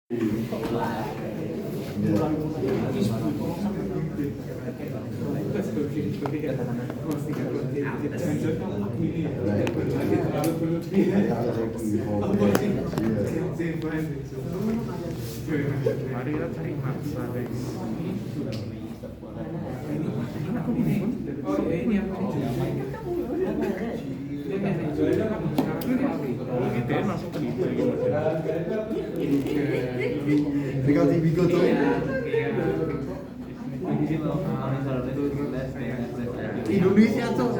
Mari kita cari maksa deh. Oh ini apa? Kita masuk ke Dikasih Bigo tuh. Indonesia tuh.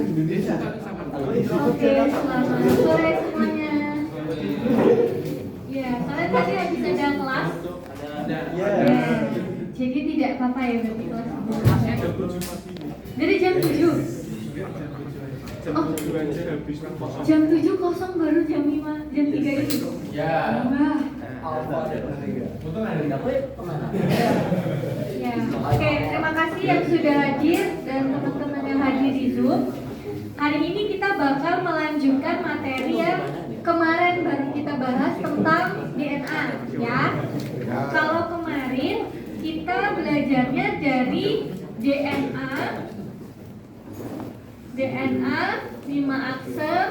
Indonesia. Oke, selamat sore semuanya. Ya, kalian tadi habis ada kelas? Ya. Jadi tidak apa-apa ya berarti kelas. Dari jam 7. Oh, jam 7 kosong baru jam 5, jam 3 itu. Ya. Wah. Ya, oke, terima kasih yang sudah hadir dan teman-teman yang hadir di Zoom. Hari ini kita bakal melanjutkan materi yang kemarin baru kita bahas tentang DNA, ya. Kalau kemarin kita belajarnya dari DNA 5 aksen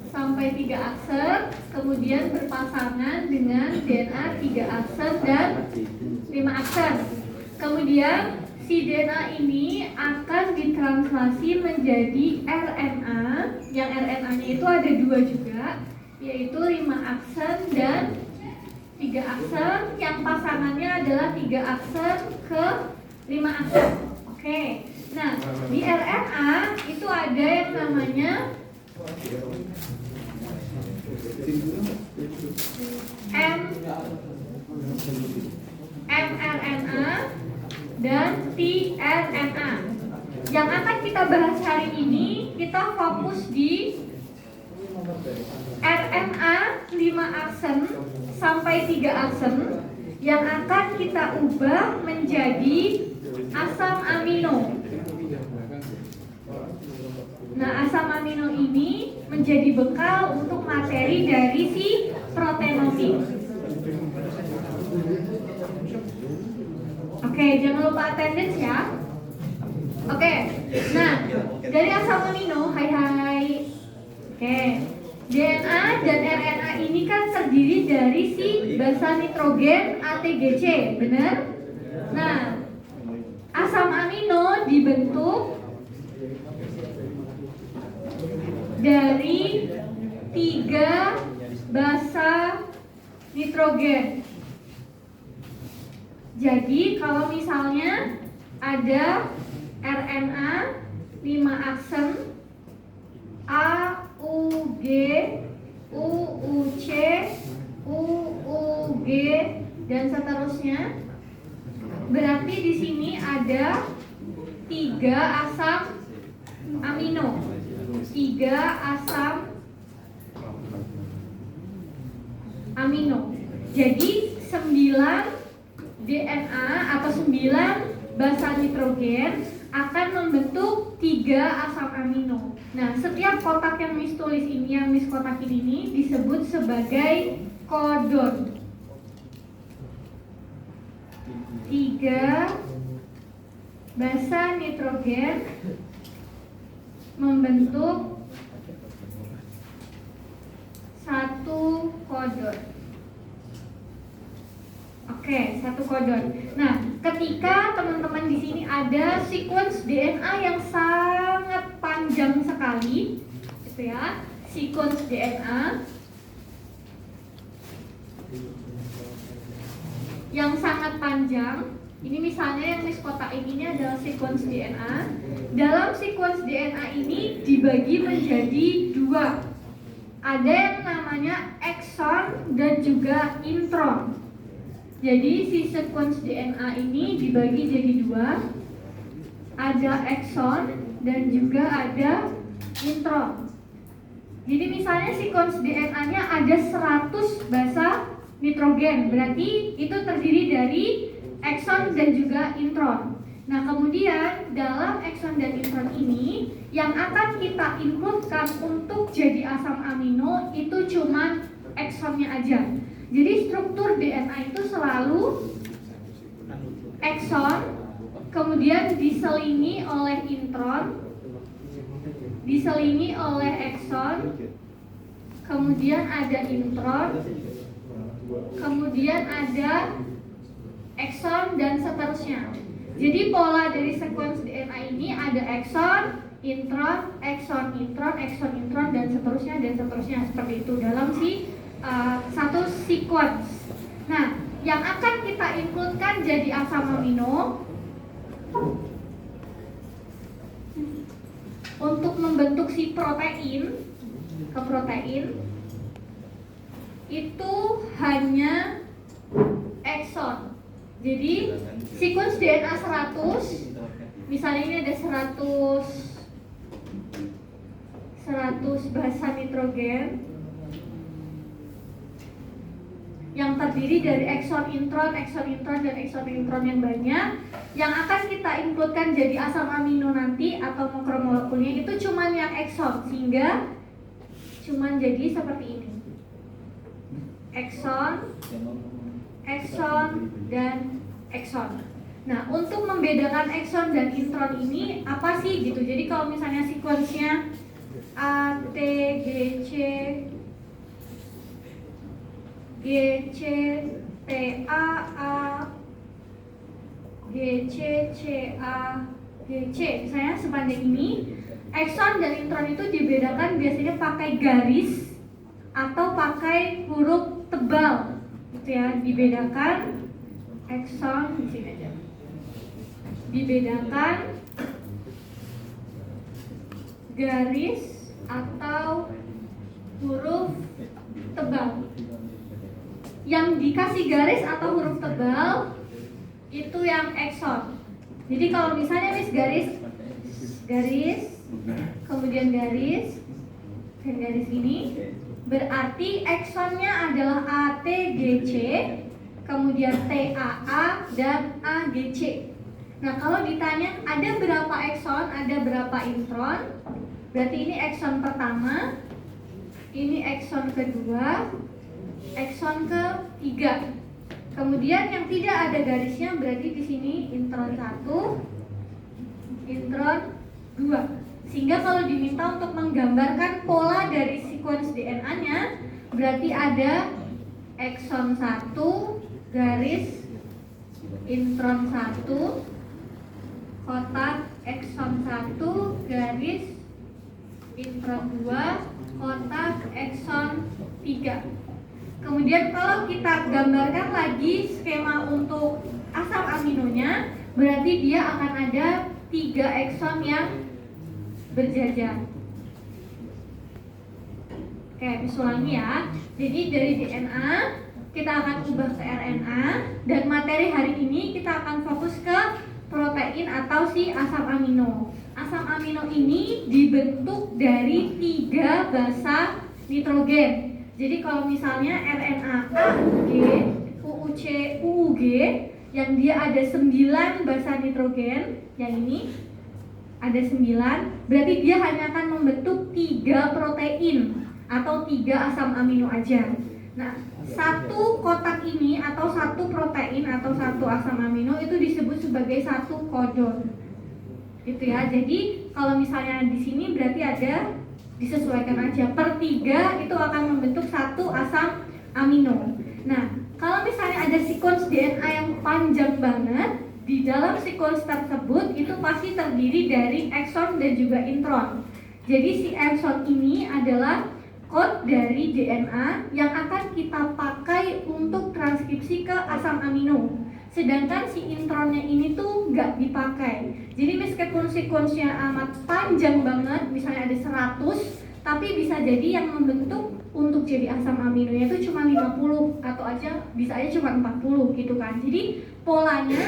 sampai 3 aksen, kemudian berpasangan dengan DNA 3 aksen dan 5 aksen. Kemudian si DNA ini akan ditranslasi menjadi RNA, yang RNA-nya itu ada 2 juga, yaitu 5 aksen dan 3 aksen, yang pasangannya adalah 3 aksen ke 5 aksen. Oke. Nah, di RNA itu ada yang namanya mRNA dan tRNA. Yang akan kita bahas hari ini, kita fokus di RNA 5 aksen sampai 3 aksen yang akan kita ubah menjadi asam amino. Nah, asam amino ini menjadi bekal untuk materi dari si proteinopik. Oke, jangan lupa attendance ya. Oke, nah dari asam amino, hai. Oke, DNA dan RNA ini kan terdiri dari si basa nitrogen ATGC, benar? Nah, asam amino dibentuk dari 3 basa nitrogen. Jadi kalau misalnya ada RNA 5 aksen A, U, G, U, C, U, G dan seterusnya, berarti di sini ada 3 asam amino. 3 asam amino. Jadi 9 DNA atau 9 basa nitrogen akan membentuk 3 asam amino. Nah, setiap kotak yang Miss tulis ini, yang Miss kotakin ini disebut sebagai kodon. 3 basa nitrogen membentuk 1 kodon. Oke, 1 kodon. Nah, ketika teman-teman di sini ada sequence DNA yang sangat panjang sekali, gitu ya, sequence DNA yang sangat panjang. Ini misalnya yang Miss kotakin ini adalah sequence DNA. Dalam sequence DNA ini dibagi menjadi 2. Ada yang namanya exon dan juga intron. Jadi si sequence DNA ini dibagi jadi 2. Ada exon dan juga ada intron. Jadi misalnya sequence DNA-nya ada 100 basa nitrogen, berarti itu terdiri dari exon dan juga intron. Nah, kemudian dalam exon dan intron ini yang akan kita includekan untuk jadi asam amino itu cuma exon eksonnya aja. Jadi struktur DNA itu selalu ekson, kemudian diselingi oleh intron, diselingi oleh ekson, kemudian ada intron, kemudian ada ekson dan seterusnya. Jadi pola dari sequence DNA ini ada ekson, intron, ekson, intron, dan seterusnya seperti itu dalam satu sequence. Nah, yang akan kita include-kan jadi asam amino untuk membentuk si protein ke protein itu hanya ekson. Jadi sequence DNA 100, misalnya ini ada 100 basa nitrogen yang terdiri dari ekson intron, dan ekson intron yang banyak. Yang akan kita include-kan jadi asam amino nanti atau makromolekulnya itu cuman yang ekson, sehingga cuman jadi seperti ini. Ekson, dan ekson. Nah, untuk membedakan ekson dan intron ini apa sih gitu? Jadi kalau misalnya sequence-nya A, T, G, C, G, C, T, A, G, C, C, A, G, C, misalnya sepanjang ini, ekson dan intron itu dibedakan biasanya pakai garis atau pakai huruf tebal, gitu ya. Dibedakan ekson di sini aja. Dibedakan garis atau huruf tebal. Yang dikasih garis atau huruf tebal itu yang ekson. Jadi kalau misalnya garis, kemudian garis, dan garis ini, berarti eksonnya adalah A, T, G, C, kemudian T, A, dan A, G, C. Nah, kalau ditanya ada berapa ekson, ada berapa intron, berarti ini ekson pertama, ini ekson kedua, ekson ketiga. Kemudian yang tidak ada garisnya berarti di sini intron 1, intron 2. Sehingga kalau diminta untuk menggambarkan pola dari sequence DNA-nya, berarti ada ekson 1 garis intron 1 kotak ekson 1 garis intron 2 kotak ekson 3. Kemudian kalau kita gambarkan lagi skema untuk asam aminonya, berarti dia akan ada 3 ekson yang berjajar. Oke, ulangi ya. Jadi dari DNA kita akan ubah ke RNA, dan materi hari ini kita akan fokus ke protein atau si asam amino. Asam amino ini dibentuk dari 3 basa nitrogen. Jadi kalau misalnya RNA AUG, UUC, UUG yang dia ada 9 basa nitrogen, yang ini ada 9, berarti dia hanya akan membentuk 3 protein atau 3 asam amino aja. Nah, satu kotak ini atau satu protein atau satu asam amino itu disebut sebagai satu codon. Gitu ya. Jadi kalau misalnya di sini berarti ada, disesuaikan aja, per 3 itu akan membentuk satu asam amino. Nah, kalau misalnya ada sequence DNA yang panjang banget, di dalam sequence tersebut itu pasti terdiri dari ekson dan juga intron. Jadi si ekson ini adalah kode dari DNA yang akan kita pakai untuk transkripsi ke asam amino. Sedangkan si intronnya ini tuh nggak dipakai. Jadi meskipun sequence-nya amat panjang banget, misalnya ada 100, tapi bisa jadi yang membentuk untuk jadi asam aminonya itu cuma 50 atau bisa aja cuma 40 gitu kan. Jadi polanya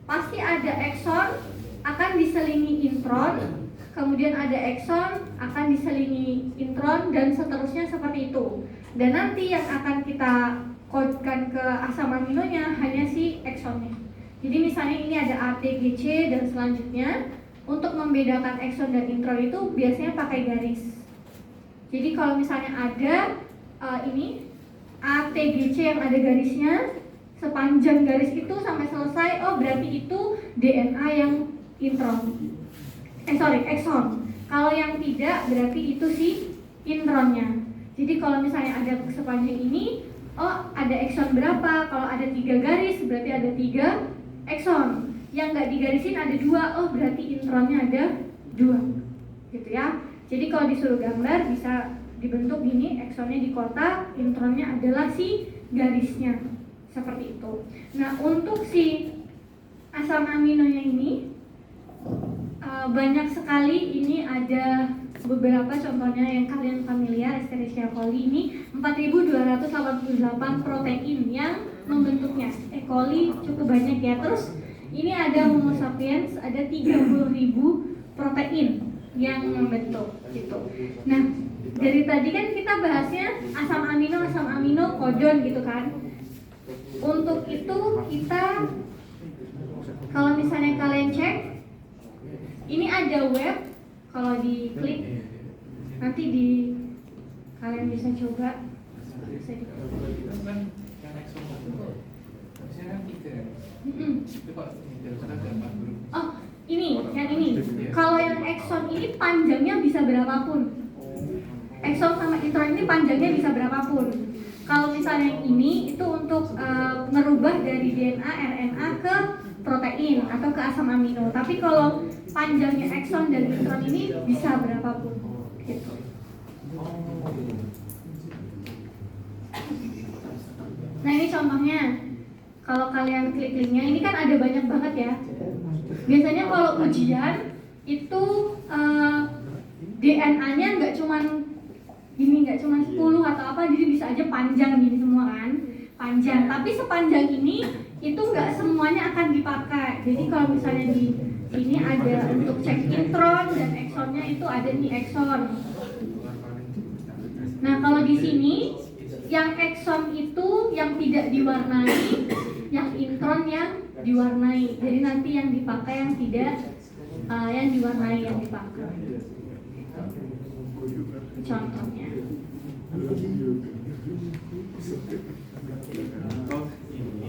pasti ada ekson akan diselingi intron, kemudian ada ekson akan diselingi intron, dan seterusnya seperti itu. Dan nanti yang akan kita kodkan ke asam aminonya hanya si eksonnya. Jadi misalnya ini ada A, T, G, C, dan selanjutnya. Untuk membedakan ekson dan intron itu biasanya pakai garis. Jadi kalau misalnya ada ini A, TGC yang ada garisnya, sepanjang garis itu sampai selesai, oh berarti itu DNA yang exon. Kalau yang tidak berarti itu si intronnya. Jadi kalau misalnya ada sepanjang ini, oh ada exon berapa? Kalau ada 3 garis berarti ada 3 exon. Yang nggak digarisin ada 2, oh berarti intronnya ada 2, gitu ya. Jadi kalau disuruh gambar bisa dibentuk gini, exonnya di kotak, intronnya adalah si garisnya, seperti itu. Nah untuk si asam aminonya ini banyak sekali, ini ada beberapa contohnya yang kalian familiar. Escherichia coli ini 4288 protein yang membentuknya. E. coli cukup banyak ya. Terus ini ada Homo sapiens, ada 30.000 protein yang membentuk gitu. Nah, dari tadi kan kita bahasnya asam amino, kodon gitu kan. Untuk itu kita, kalau misalnya kalian cek, ini ada web, kalau diklik nanti kalian bisa coba. Bisa Oh, ini, yang ini. Kalau yang exon ini panjangnya bisa berapapun. Exon sama intron ini panjangnya bisa berapapun. Kalau misalnya yang ini itu untuk merubah dari DNA, RNA ke protein atau ke asam amino. Tapi kalau panjangnya exon dan intron ini bisa berapapun. Gitu. Nah ini contohnya. Kalau kalian klik linknya, ini kan ada banyak banget ya. Biasanya kalau ujian itu DNA-nya nggak cuman gini, nggak cuma 10 atau apa, jadi bisa aja panjang gini semua kan, panjang. Tapi sepanjang ini itu nggak semuanya akan dipakai. Jadi kalau misalnya di sini ada untuk cek intron dan exonnya, itu ada nih exon. Nah kalau di sini yang exon itu yang tidak diwarnai, yang intron yang diwarnai. Jadi nanti yang dipakai yang tidak, yang diwarnai yang dipakai. Contohnya.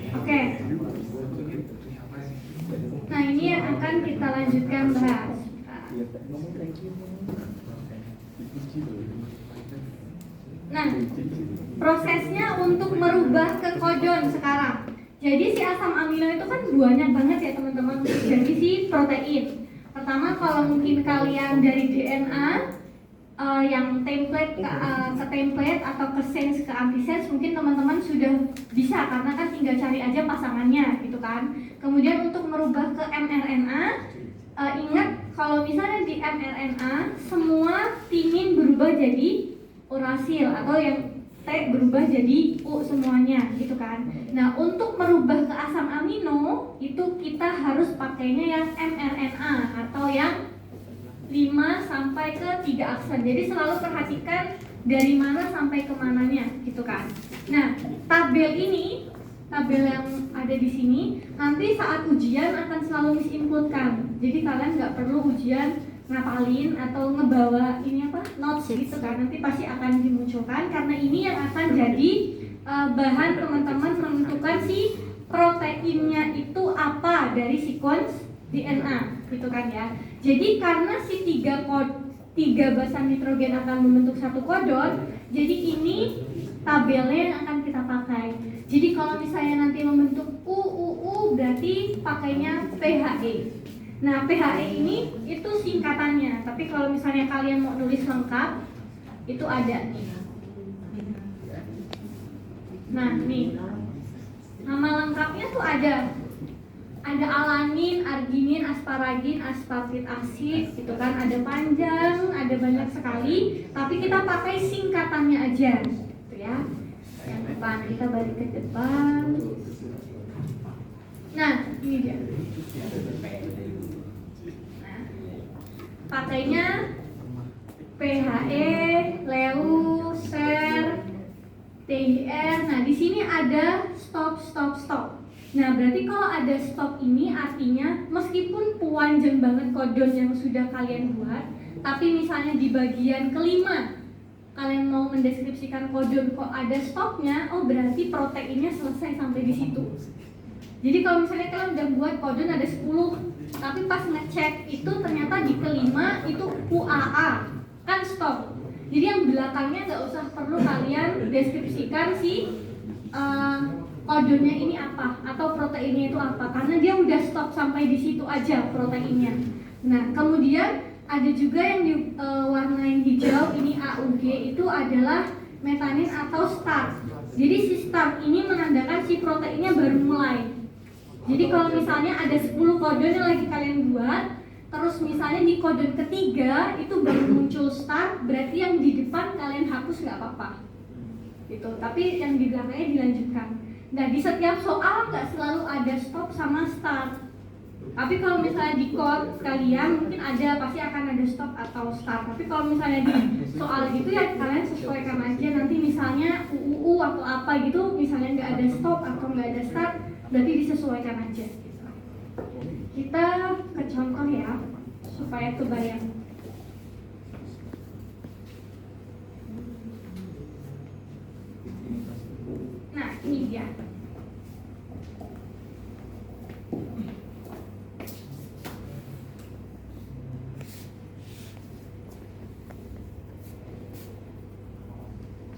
Oke. Nah ini yang akan kita lanjutkan bahas. Nah, prosesnya untuk merubah ke kodon sekarang. Jadi si asam amino itu kan banyak banget ya teman-teman. Jadi si protein. Pertama kalau mungkin kalian dari DNA yang template ke template atau ke sense ke antisense, mungkin teman-teman sudah bisa karena kan tinggal cari aja pasangannya gitu kan. Kemudian untuk merubah ke mRNA, ingat kalau misalnya di mRNA semua timin berubah jadi urasil atau yang T berubah jadi U semuanya gitu kan. Nah untuk merubah ke asam amino itu kita harus pakainya yang mRNA atau yang 5 sampai ke 3 aksen. Jadi selalu perhatikan dari mana sampai ke mananya gitu kan. Nah, tabel ini, tabel yang ada di sini nanti saat ujian akan selalu misinputkan. Jadi kalian nggak perlu ujian ngapalin atau ngebawa ini apa? Notes gitu kan. Nanti pasti akan dimunculkan karena ini yang akan jadi bahan teman-teman menentukan si proteinnya itu apa dari sequence DNA gitu kan ya. Jadi karena si 3 basan nitrogen akan membentuk satu kodon, jadi ini tabelnya yang akan kita pakai. Jadi kalau misalnya nanti membentuk UUU berarti pakainya PHE. Nah PHE ini itu singkatannya. Tapi kalau misalnya kalian mau nulis lengkap itu ada nih. Nah nih nama lengkapnya tuh ada alanin, arginin, asparagin, aspartit asid gitu kan, ada panjang, ada banyak sekali, tapi kita pakai singkatannya aja gitu ya. Yang depan kita balik ke depan. Nah, ini dia. Nah, pakainya PHE, Leu, Ser, TIR. Nah, di sini ada stop. Nah, berarti kalau ada stop ini artinya meskipun panjang banget kodon yang sudah kalian buat, tapi misalnya di bagian kelima kalian mau mendeskripsikan kodon kok ada stopnya, oh berarti proteinnya selesai sampai di situ. Jadi kalau misalnya kalian udah buat kodon ada 10, tapi pas ngecek itu ternyata di kelima itu UAA, kan stop. Jadi yang belakangnya nggak usah perlu kalian deskripsikan si kodonnya ini apa atau proteinnya itu apa, karena dia udah stop sampai di situ aja proteinnya. Nah kemudian ada juga yang diwarnain hijau, ini AUG, itu adalah metanin atau start. Jadi si start ini menandakan si proteinnya baru mulai. Jadi kalau misalnya ada 10 kodon yang lagi kalian buat, terus misalnya di kodon ketiga itu baru muncul start, berarti yang di depan kalian hapus nggak apa-apa gitu, tapi yang di belakangnya dilanjutkan. Nah di setiap soal nggak selalu ada stop sama start, tapi kalau misalnya di code kalian mungkin ada, pasti akan ada stop atau start. Tapi kalau misalnya di soal gitu ya kalian sesuaikan aja, nanti misalnya UU atau apa gitu, misalnya nggak ada stop atau nggak ada start, berarti disesuaikan aja. Kita ke contoh ya supaya kebayang. Nah ini dia.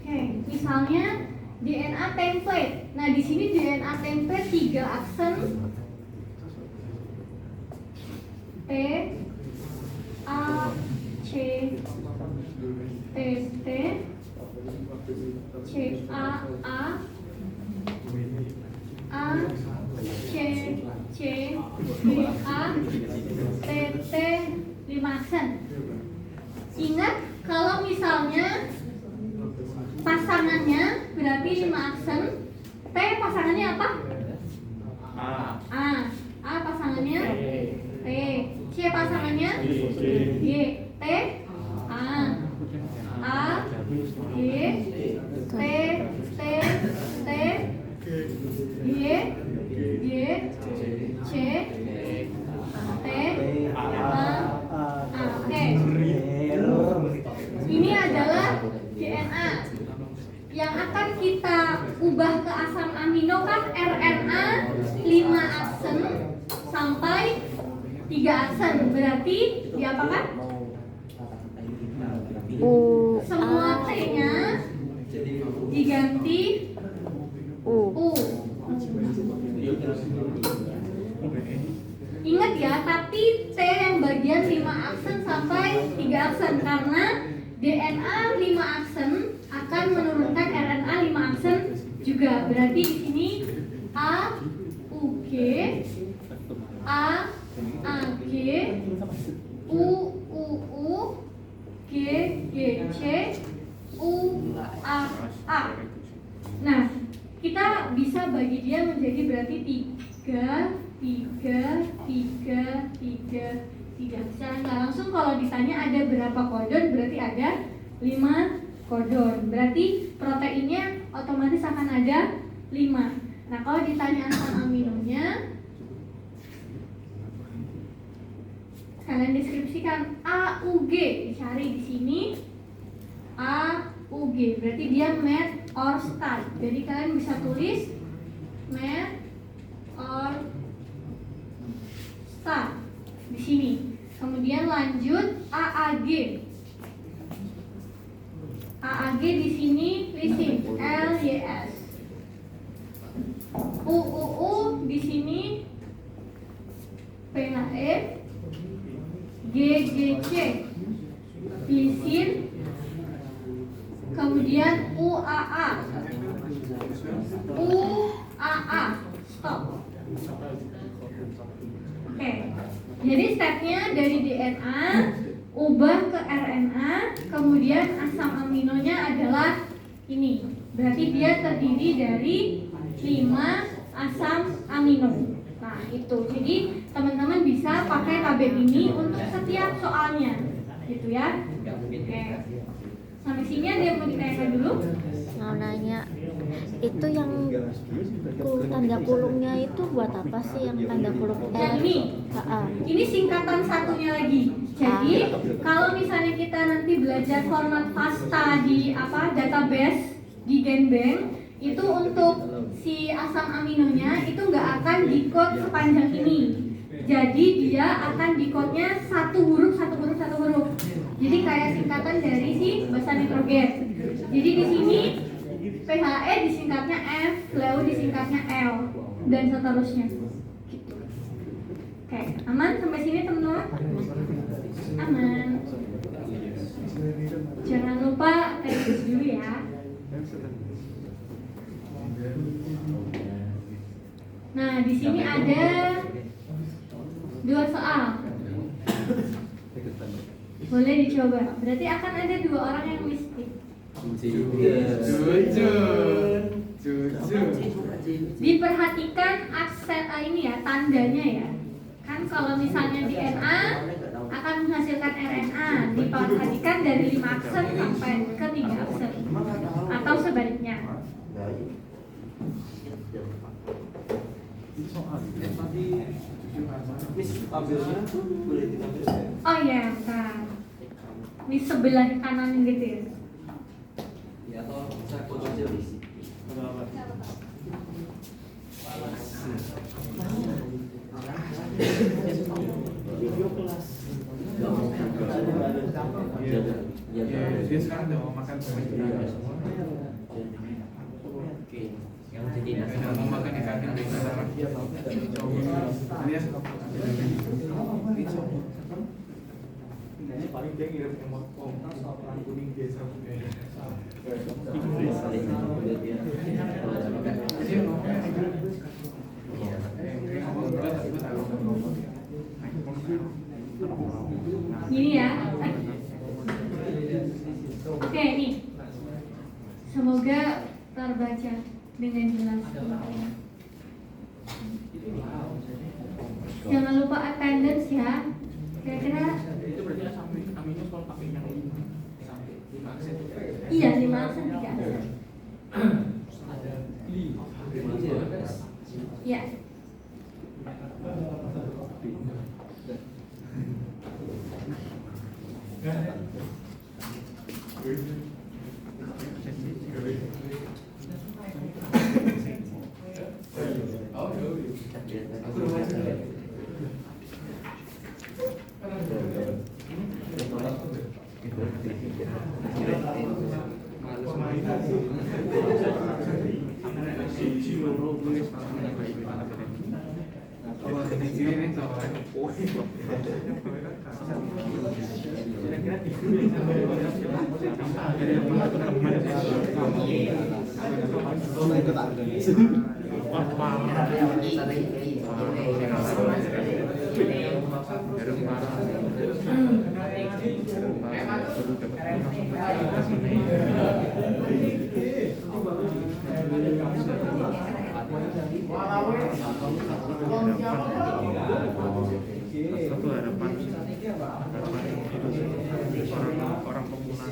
Oke, misalnya DNA template. Nah, di sini DNA template 3 aksen T A C T T C A C C D A T T 5 aksen. Ingat kalau misalnya pasangannya berarti 5 aksen. T pasangannya apa? A pasangannya T. C pasangannya G. T A G T T T G G C T A. Oke. Ini adalah DNA yang akan kita ubah ke asam amino, kan RNA 5 aksen sampai 3 aksen, berarti diapakan? Semua T-nya diganti U. Ingat ya, tapi T yang bagian 5 aksen sampai 3 aksen, karena DNA 5 aksen akan menurunkan RNA 5 aksen juga. Berarti di sini A U G A G U G G C U A. Nah, kita bisa bagi dia menjadi berarti 3 Secara nggak langsung kalau ditanya ada berapa kodon, berarti ada 5 kodon. Berarti proteinnya otomatis akan ada 5. Nah, kalau ditanya asam aminonya, kalian deskripsikan AUG, dicari di sini AUG, berarti dia met or start. Jadi kalian bisa tulis met or start di sini. Kemudian lanjut AAG. AAG di sini listings LYS. UUU di sini PHE. GGC lisin. Kemudian UAA. UAA stop. Oke. Jadi stepnya dari DNA ubah ke RNA, kemudian asam aminonya adalah ini. Berarti dia terdiri dari 5 asam amino. Nah, itu. Jadi teman-teman bisa pakai tabel ini untuk setiap soalnya. Gitu ya. Oke. Sampai sini ada yang mau ditanyakan dulu? Mau nanya Itu yang tanda kurungnya itu buat apa sih yang tanda kurung Yang ini, ini singkatan satunya lagi. Jadi kalau misalnya kita nanti belajar format FASTA di database di Genbank, itu untuk si asam aminonya itu nggak akan di-code sepanjang ini. Jadi dia akan di-code-nya satu huruf. Jadi kayak singkatan dari si basa nitrogen. Jadi di sini PHE disingkatnya F, Leu disingkatnya L, dan seterusnya. Gitu. Oke, aman sampai sini teman-teman? Aman. Jangan lupa terus dulu ya. Nah, di sini ada 2 soal. Boleh dicoba. Berarti akan ada 2 orang yang mistik. Diperhatikan aksen ini ya, tandanya ya. Kan kalau misalnya di Na akan menghasilkan RNA, diperhatikan dari 5 aksen sampai ke 3 aksen atau sebaliknya. Oh iya, bentar. Ini sebelah kanan gitu ya. Dia sekarang udah mau makan mau makan ikan yang di sana. Paling dia ngirim emot kuning desa. Gini ya. Oke, nih. Semoga terbaca dengan jelas. Jangan lupa attendance ya. Kira-kira Itu berarti aminnya kalau pakai yang sampai 5 aksen. iya 5 aksen 3 aksen. Iya. Satu harapan orang pemula.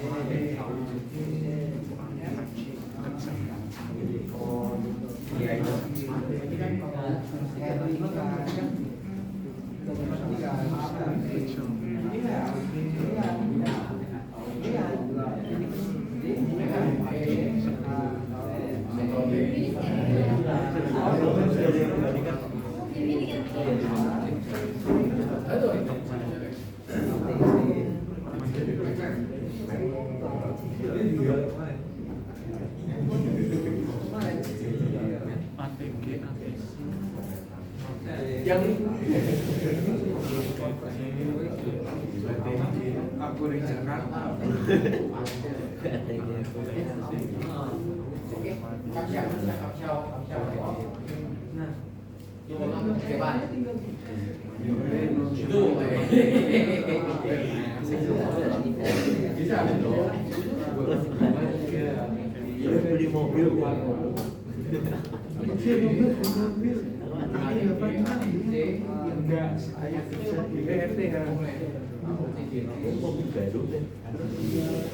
Aku di Jakarta. Beli mobil. Enggak, saya kerja di BRT kan.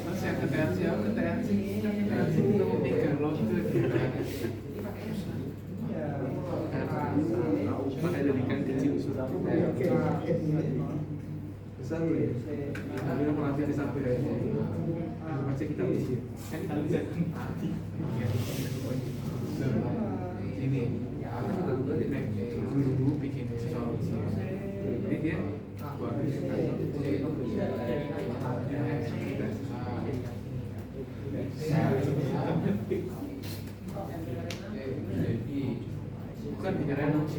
Mas yang ke TNC, aku ke TNC itu 3 lot pakai jadikan kecil besar boleh kita melatih di samping pasti kita isi kan kita bisa nanti ini dulu bikin solusi jadi dia buat bukan bicara di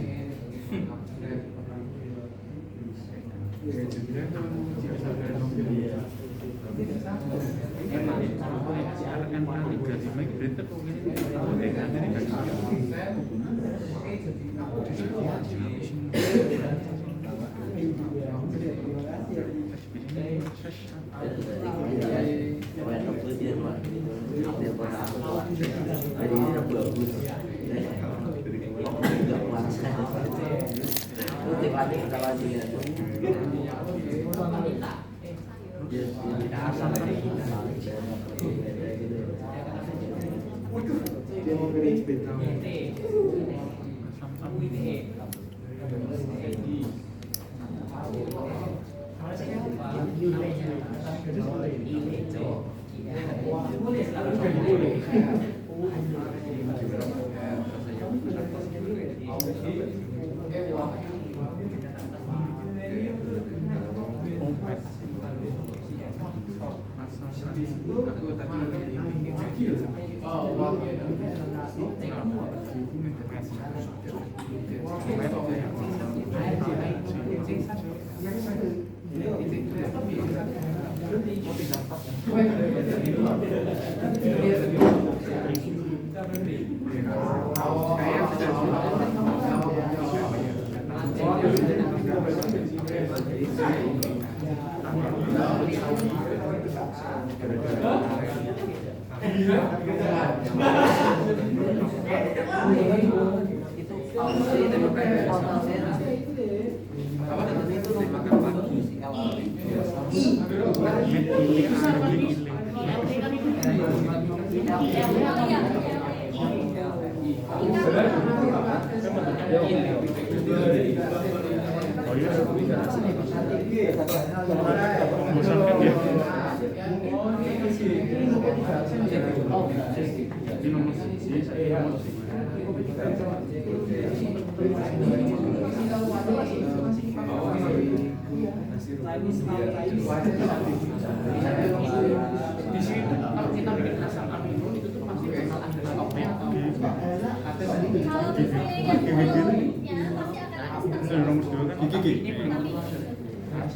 sini kalau kita bikin asam amino itu tuh pasti bakal ada stopnya. Kalau misalnya yang volumenya pasti akan ada stopnya. Gigi.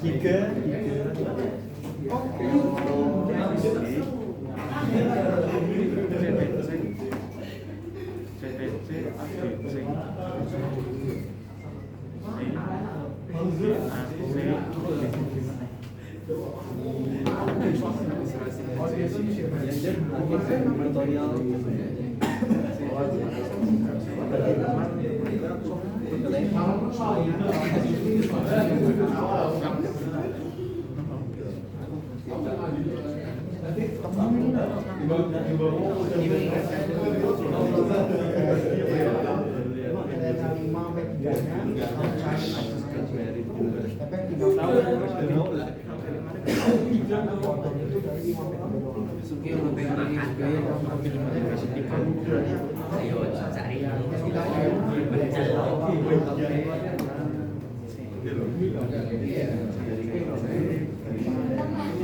Tiga.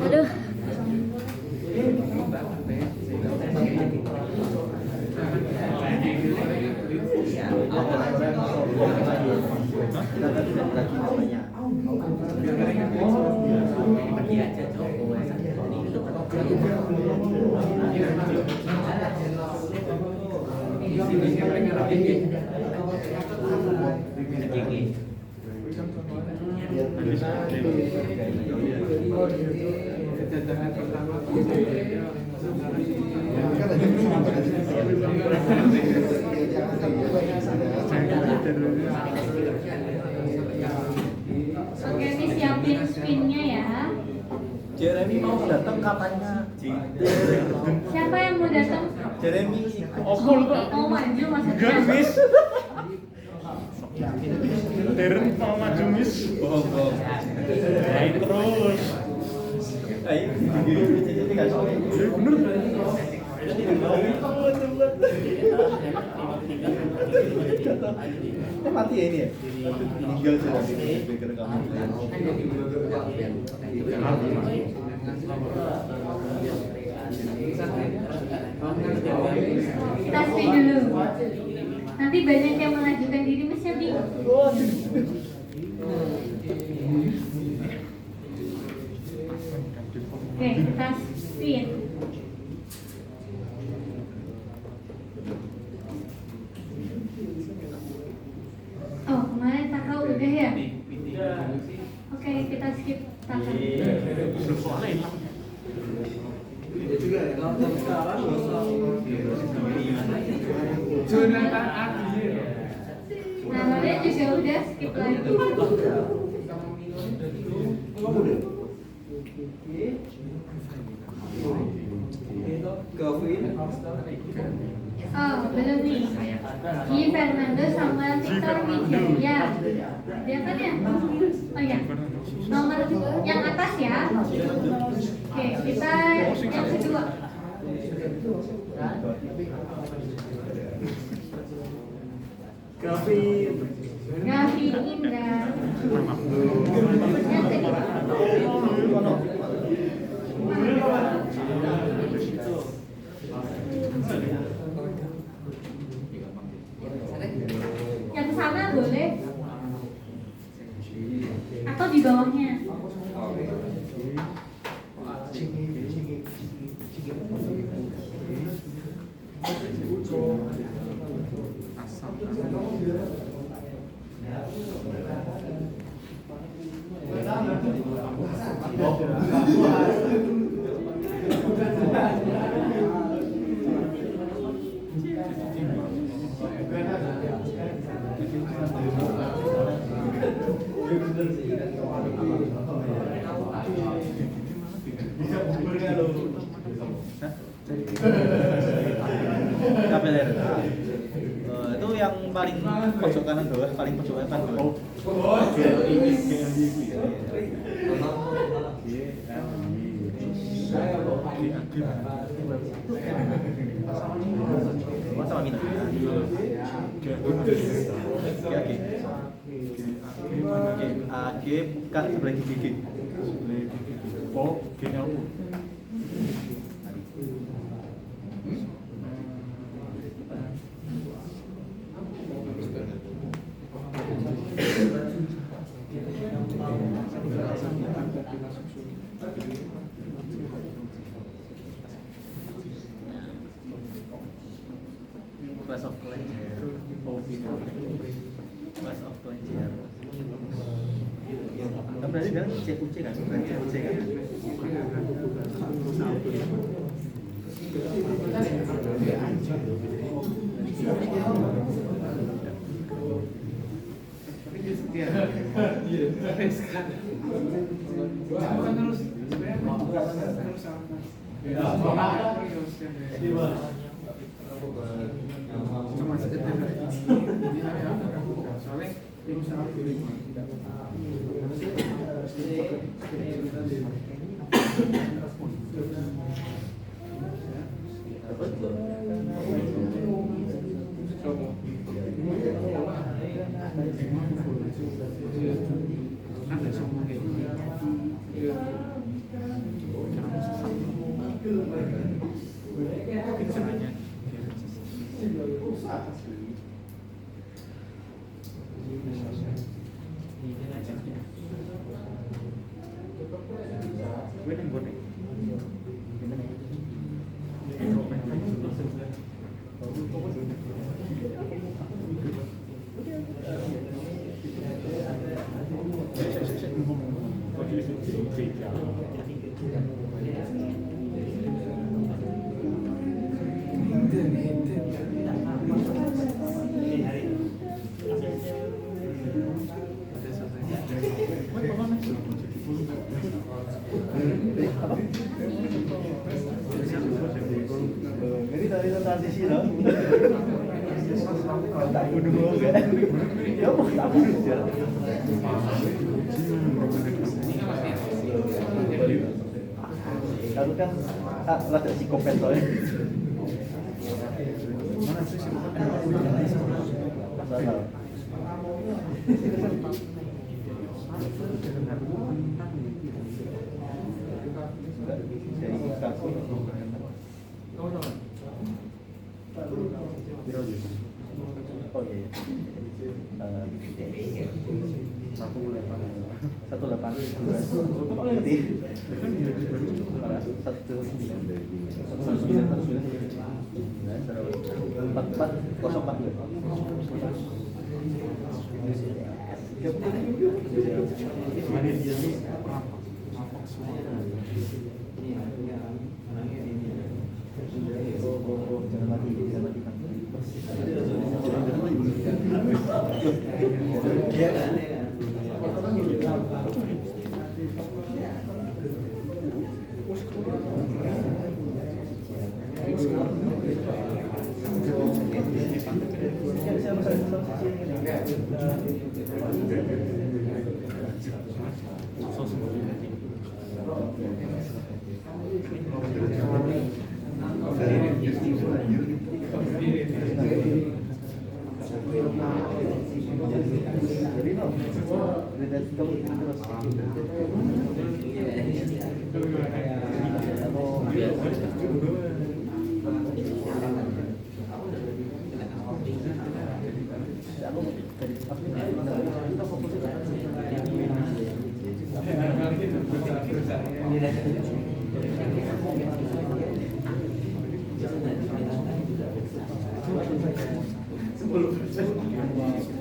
Aduh. Kedatangan pertama Oke, ini siapin spinnya ya. datang katanya. Siapa yang mau datang? Jeremy. Mau maju maksudnya? Miss. Deren mau maju Miss. Bohong. Naik terus. Ayo, jadi nggak soalnya. Bener. Mati ya ini ya? Meninggal sudah gara-gara kamu. Kita stay dulu. Nanti banyak yang mengajukan diri Mas Yadi. Oke, kita spin. Oh, kemarin Takau udah ya? Oke, kita skip Takau. Jonathan Adi. Namanya juga udah skip lagi. Oh, belum nih. Gi Fernando sama Victor Wijaya. Dia kan ya? Oh ya. Nomor yang atas ya. Oke, kita yang kedua. Gavi Indra. Yang ketiga. Yang sana boleh atau di bawahnya. KPR. Itu yang paling pojok kanan bawah, paling pojok kanan bawah. Sama kita. AG bukan sebelah gigi. Oh, gini aku. Class of Cleanser. Class of Cleanser. Kan berarti kan CUC kan? Bukan CUC kan? tak bunuh juga. Ya mau tak bunuh ya. Kalau kan rada psikopat soalnya. Mana sih sih? Salah. Oh iya.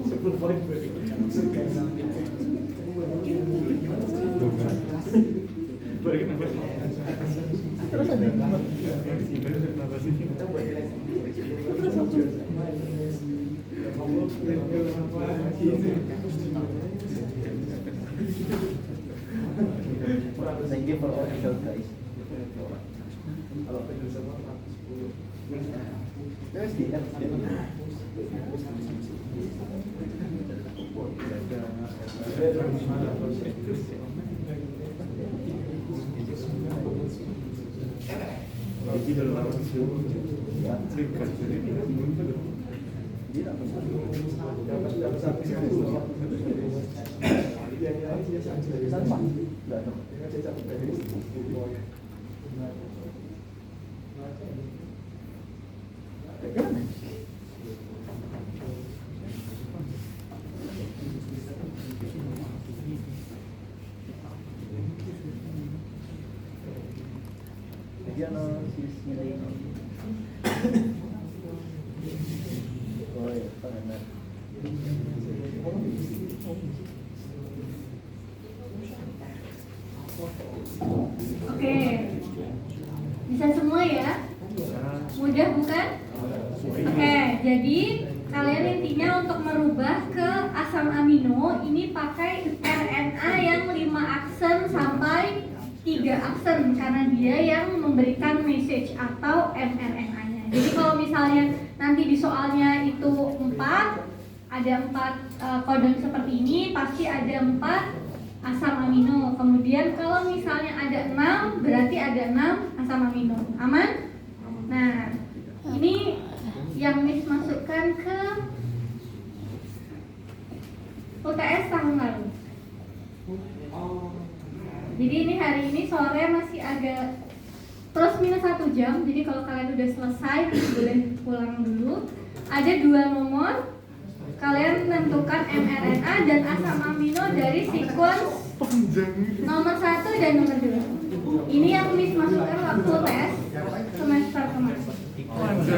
10 poin. Thank you for all the help, guys. There's the Oke, bisa semua ya? Mudah bukan? Oke, jadi kalian intinya untuk merubah ke asam amino ini pakai RNA yang 5 aksen sampai 3 aksen karena dia yang memberikan message atau mRNA-nya. Jadi kalau misalnya nanti di soalnya itu 4, ada 4 kodon seperti ini, pasti ada 4 asam amino. Kemudian kalau misalnya ada 6, berarti ada 6 asam amino. Aman? Nah, ini yang Miss masukkan ke UTS tahun lalu. Jadi ini hari ini sore masih agak plus minus 1 jam. Jadi kalau kalian udah selesai, boleh pulang dulu. Ada 2 nomor. Kalian tentukan mRNA dan asam amino dari sequence nomor 1 dan nomor 2. Ini yang Miss masukkan waktu tes semester kemarin.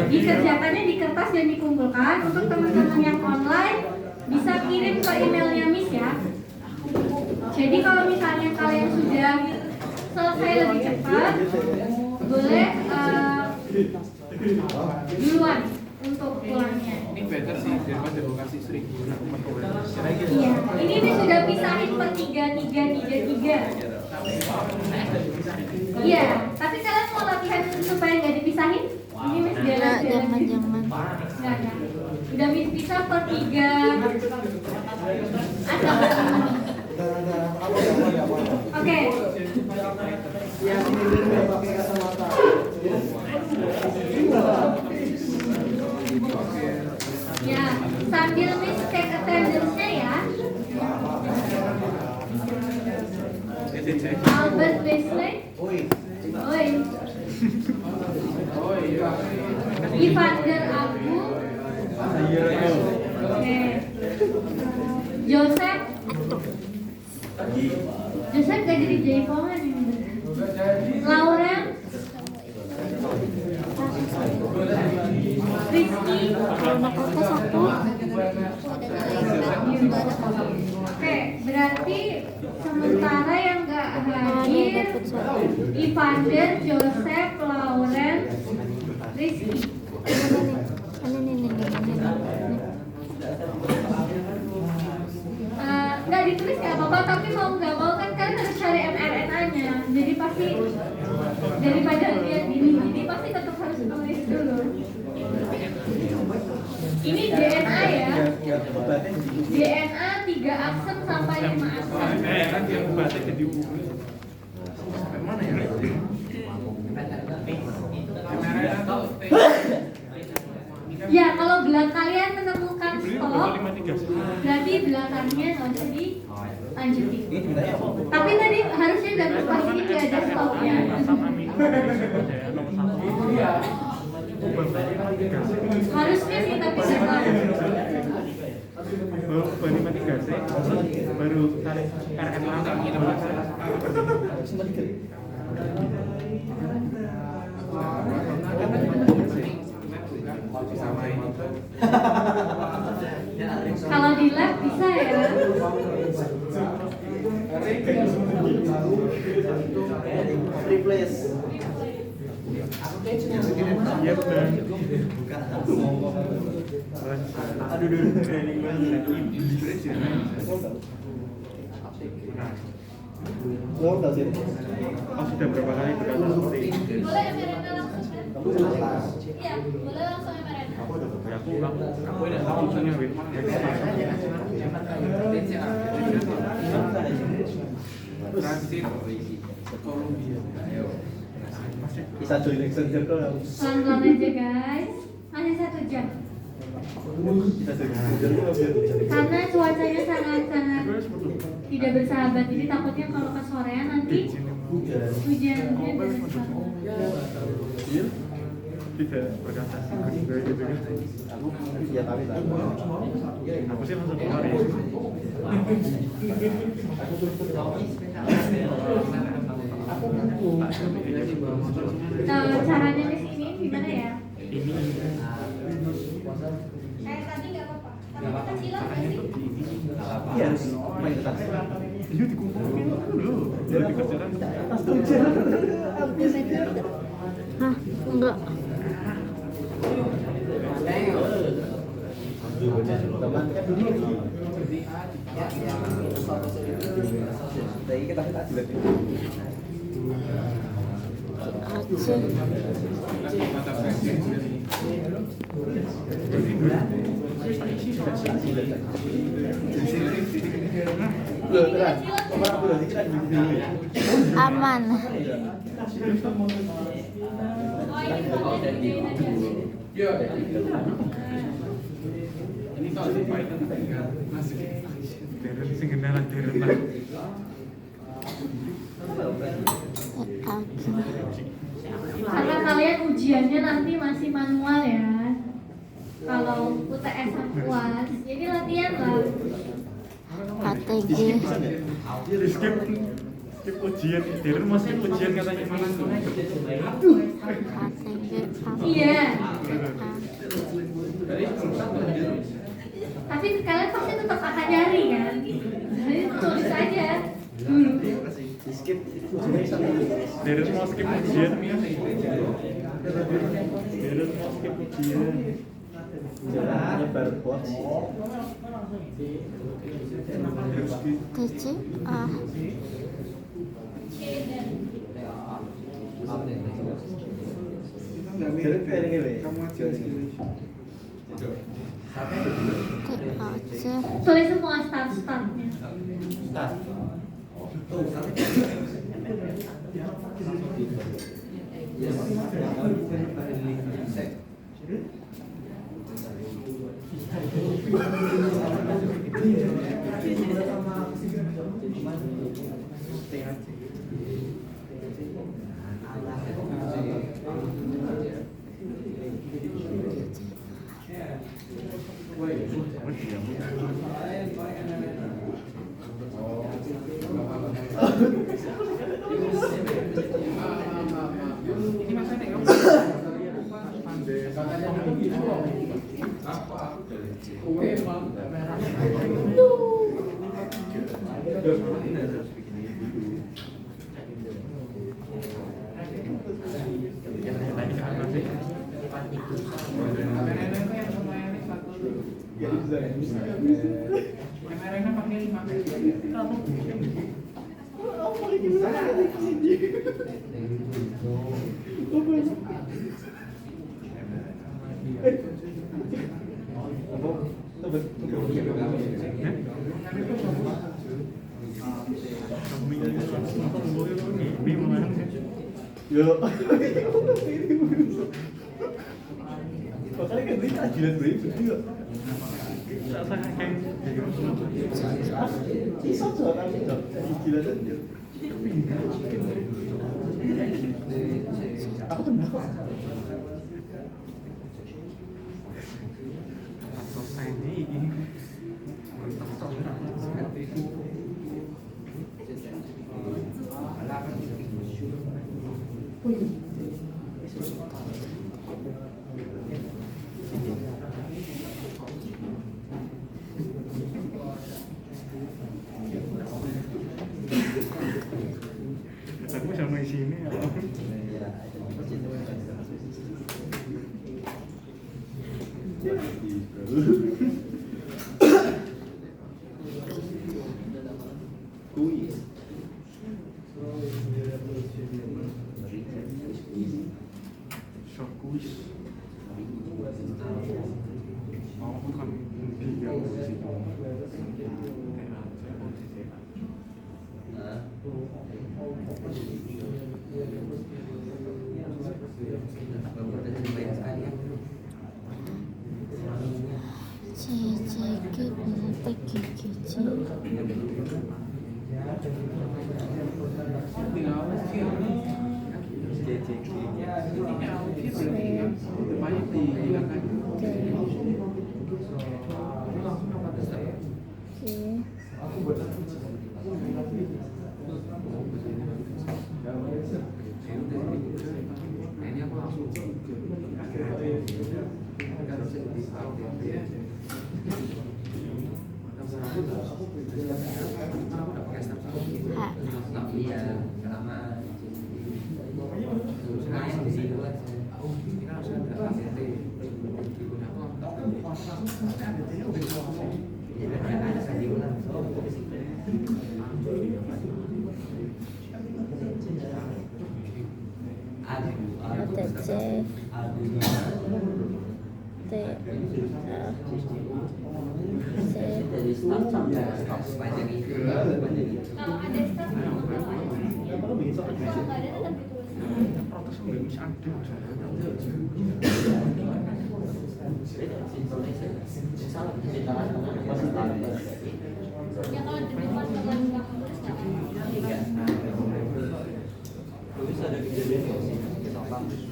Dikerjakannya di kertas dan dikumpulkan. Untuk teman-teman yang online bisa kirim ke emailnya Miss ya. Jadi kalau misalnya kalian sudah selesai lebih cepat, boleh duluan untuk pulangnya. Ini better sih daripada gue kasih sering. Iya, ini sudah pisahin per 3. Iya, tapi kalian mau latihan supaya nggak dipisahin? Ini Miss Jangan. Nggak ada. Udah bisa per 3 Oke. Ya, sambil Miss cek attendance-nya ya. Albert Wesley. Oi. Ivander Agung. Oke. Joseph gak jadi jaipongan ini. Lauren. Rizky. Oke, berarti sementara yang gak hadir Ivander, Joseph, Lauren, Rizky. Nggak ditulis nggak apa-apa, tapi mau nggak mau kan kalian harus cari mRNA-nya. Jadi pasti daripada lihat gini pasti tetap harus tulis dulu. Ini DNA ya. DNA 3 aksen sampai 5 aksen. Kan yang bahasa jadi mana ya? Ya, kalau belang kalian menemukan stop, berarti belakangnya nggak usah dilanjutin. Tapi tadi harusnya udah pas ini nggak ada stopnya. Harusnya sih tapi nggak tahu. Baru mitigasi, baru tarik RNA gitu. Kalau di lab bisa ya. Replace. Iya benar. Aduh training banget. Sudah berapa kali berkata seperti ini? Boleh mRNA langsung kan? Iya, boleh langsung mRNA. Aku punya transit Columbia. bisa join exchanger kok. Pelan-pelan aja guys. Masih 1 jam. Bisa join exchanger kok biar Karena cuacanya sangat-sangat tidak bersahabat, jadi takutnya kalau kesorean nanti hujan dan Tidak berkata gitu. aku ya tapi Aku sih langsung keluar ya. Caranya di sini gimana ya? Ini Tadi nggak apa-apa. Tapi kecilan nggak sih? iya harus main ke tas. iya dikumpulin dulu. Jadi dikerjakan Hah, enggak. Teman kan dulu. Tapi kita juga Aceh. Aman. Oh, ini kalau kerjain aja. ini kalau di Python masuk Deren sing kenalan Deren lah. Karena kalian ujiannya nanti masih manual ya. Kalau UTS UAS, jadi latihan lah. KTG. Di skip ujian Deren masih ujian katanya mana tuh? KTG. Iya. Tapi kalian pasti tetap akan nyari kan? Jadi tulis aja dulu. skip Deren mau skip ujian. Deren mau skip ujian. jangan nyebar hoax. TC. Ah. Deren pengen ngene. aja. Tulis semua startnya. Start. Ini masanya kamu kameranya pakai 5 Aku sama isinya apa? Kuis. Short quiz. Oh, bukan tiga di situ. C C G P G G C. C T Kalau ada start kalau nggak ada tetap ditulis. Protes nggak bisa ada. Ya kalau di depan dengan nggak tulis Terus ada kejadian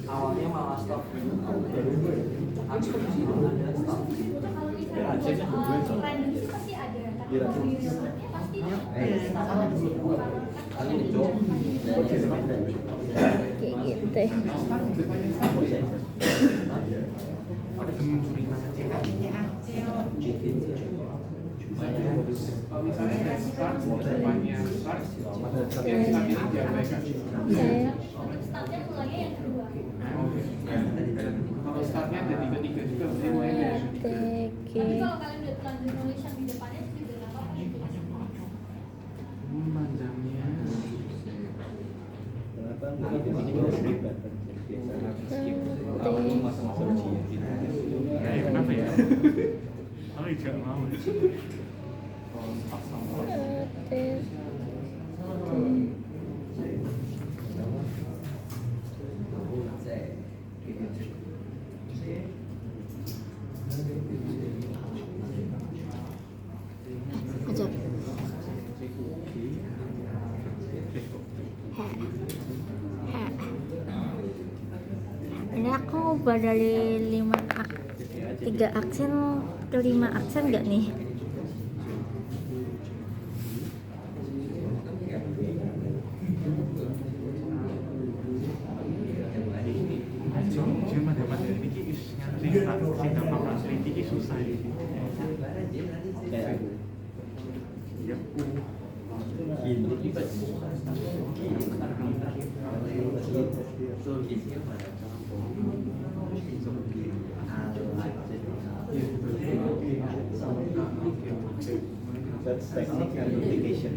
awalnya malah stop. Habis itu ada stop. kalau misalnya soal random itu pasti ada, tapi kalau di remote-nya pasti G G T. ada temen cerita kalau misalnya dari start depannya start yang startnya diabaikan. startnya mulainya yang kedua. Kalau startnya ada 3 juga berarti mulainya T G Tapi kalau kalian udah terlanjur nulis yang di depannya juga nggak apa-apa. panjangnya Kayak kenapa ya? tidak mau. Ajar. Ini aku ubah dari 3 aksen ke 5 aksen nggak nih? Cuma dapat dari ini nyantri tak sih gampang asli ini susah ini. Kayak aku. Ya, That's technique and application.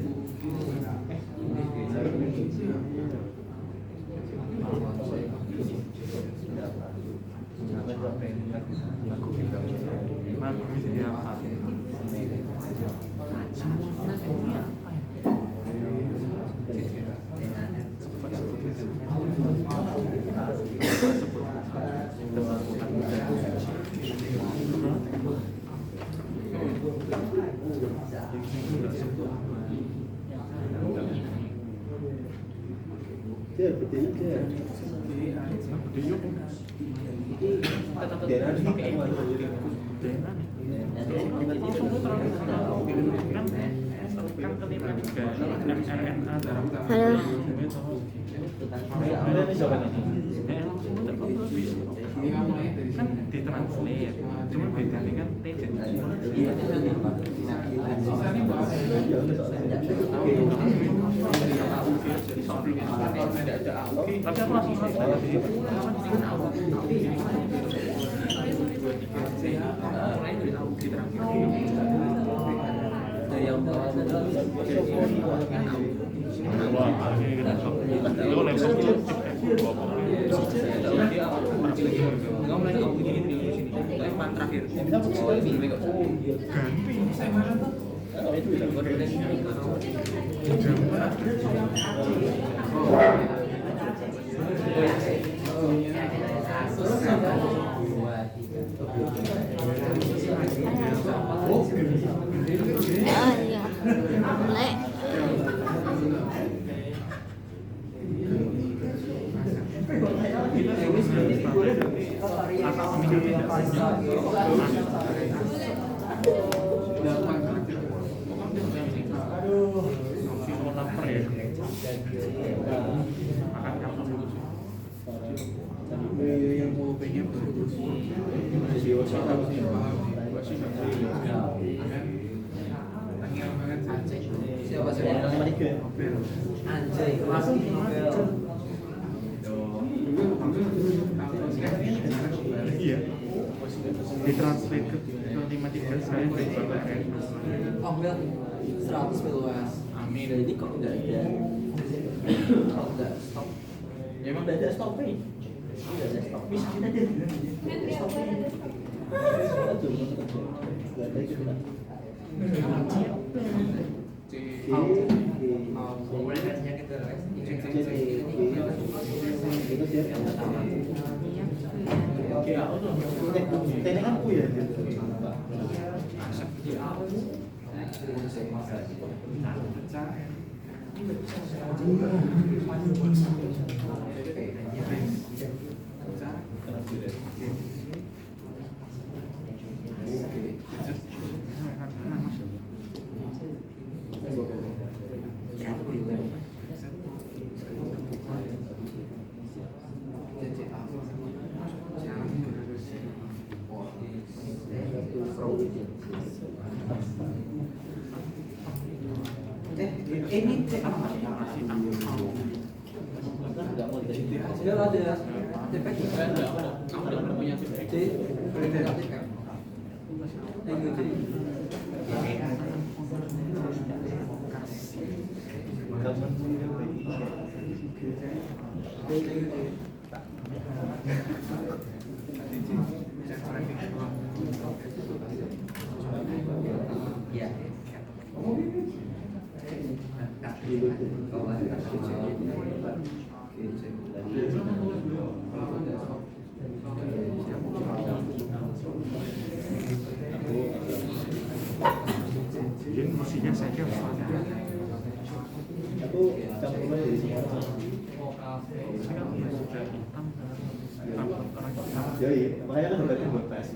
aku jadi apa? Halo. Kan ditranslate, cuma bedanya kan tejen. Tapi aku langsung Ah iya. Mulai. yang mau pengen siapa iya ditranslate ke 53 saya berbagai oh enggak 100 meluas amin jadi kok enggak ada kok enggak stop ya emang enggak ada stop nih enggak ada stop bisa kita aja stop Ini kan aku ya. ini enggak ada TPK kamu udah punya TPK Iya. Jadi mestinya saya kira Aku campurnya dari semua. saya sudah hitam orang hitam. Jadi makanya kan berarti buat tes.